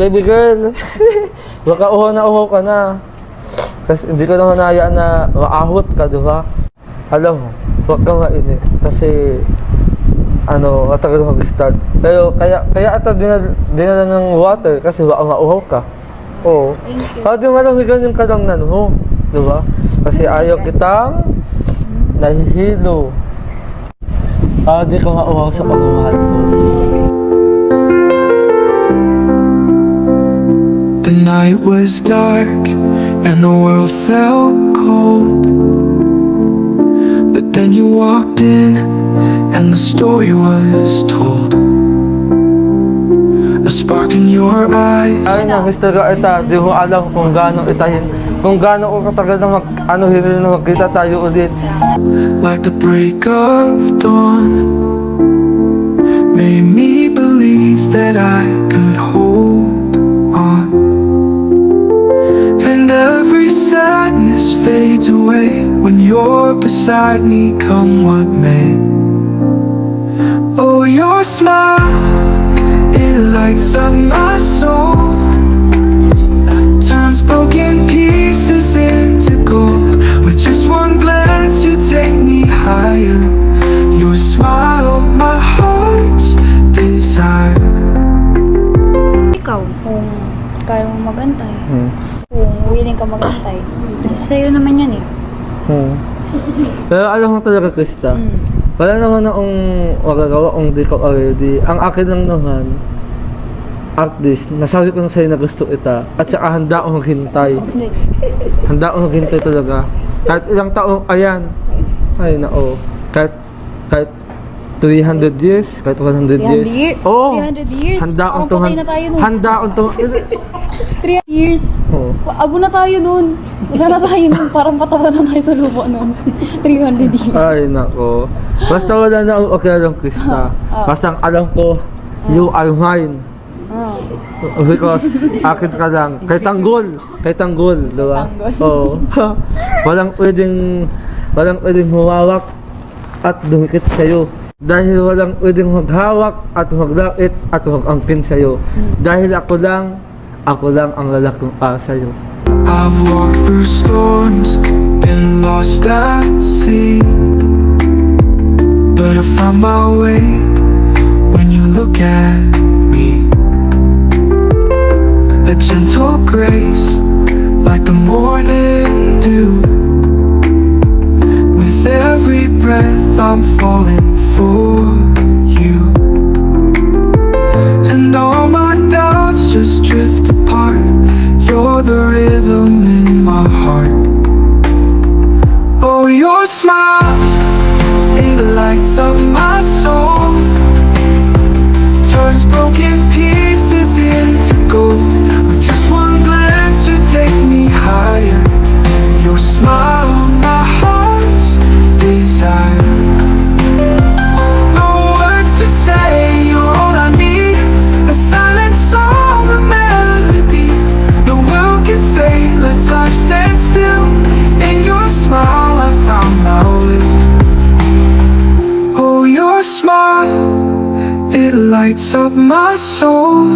baby girl. Baka uho ka na. Kasi hindi ko naman hayaan na maahot ka, di ba? Alam mo, huwag kang mainit. Kasi, matagal mag-start. Pero kaya ata dinala ng water kasi baka mauhaw ka. Oo. Pwede malamigan yung kalangnan mo. Di ba? Kasi ayaw kitang nahihilo. Di ka mauhaw sa pagmamahal ko. The night was dark and the world felt cold, but then you walked in and the story was told. A spark in your eyes. Ay na, Mr. Gaeta, di mo alam kung gaano ko katagal na magkita tayo ulit. Like the break of dawn, made me believe that I could hold on. And every sadness fades away when you're beside me, come what may. Oh, your smile, it lights up my soul, turns broken pieces into gold. With just one glance you take me higher. Your smile, my heart's desire. Ikaw, kung kaya mo magantay, kung willing ka magantay, kasi sa'yo naman yan eh. Pero alam mo talaga, Krista, wala naman akong magagawa kung di ka already. Ang akin lang naman, at least, nasabi ko na sa'yo na gusto kita. At saka handa akong maghintay. Handa akong maghintay talaga. Kahit ilang taong, ayan. Ay, nao. Kahit 300 years, kahit 100 years. Oo. 300 years? Handa akong patay na tayo nun. Handa akong 3 years? Oo. Abo na tayo nun. Wala na tayo nun. Parang patawa na tayo sa lupa nun. 300 years. Ay, nako. Basta wala na akong akilalang Krista. Basta ang alam ko, you are mine. Because akin ka lang. Kay Tanggol, diba? Oo. walang pwedeng humawak at dumikit sa'yo. Dahil walang pwedeng maghawak at maglait at magangkin sa'yo. Dahil ako lang ang lalaking sa'yo. I've walked through storms, been lost at sea, but I found my way when you look at me. A gentle grace, like the morning dew. With every breath I'm falling for you, and all my doubts just drift apart. You're the rhythm in my heart. Oh, your smile, it lights up my soul, turns broken pieces into gold. With just one glance you take me higher. Your smile, my heart's desire. No words to say, you're all I need. A silent song, a melody. The world can fade, let time stand still. In your smile I found my way. Oh, your smile, it lights up my soul,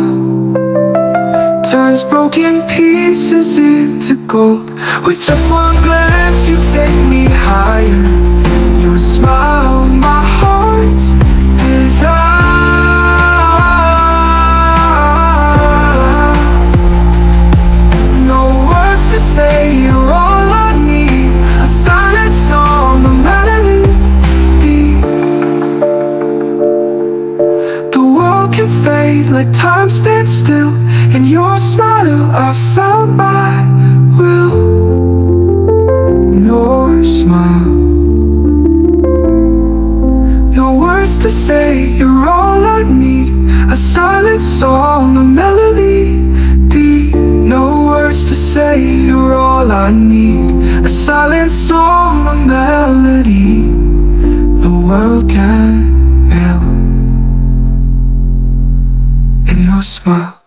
turns broken pieces into gold. With just one glance you take me higher. Your smile, my heart's desire. No words to say, you're all I need. A silent song, a melody. The world can fade, let time stand still. In your smile I found my will. Your smile, no words to say, you're all I need. A silent song, a melody. No words to say, you're all I need. A silent song, a melody. The world can feel in your smile.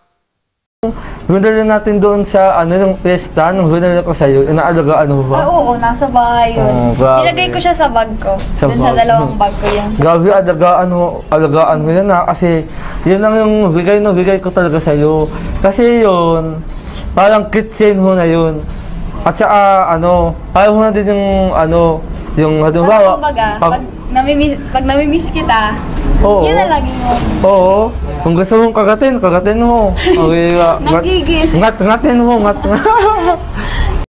Binala natin doon sa yung pesta nung binala ko sa'yo, inaalagaan mo ba? Oo, nasa bahay yun. Nilagay ko siya sa bag ko. Dun sa dalawang bag ko yan. Grabe, alagaan mo yan kasi yan lang yung bigay ko talaga sa'yo. Kasi yun, parang kitchen ho na yun. At saka, parang ho na din yung, yung, halimbawa, Kumbaga, pag namimiss kita, oo. yun na lagi mo. Oo, kung gusto mong kagatin ho. Okay, Nagigil. ngatin ho, ngat.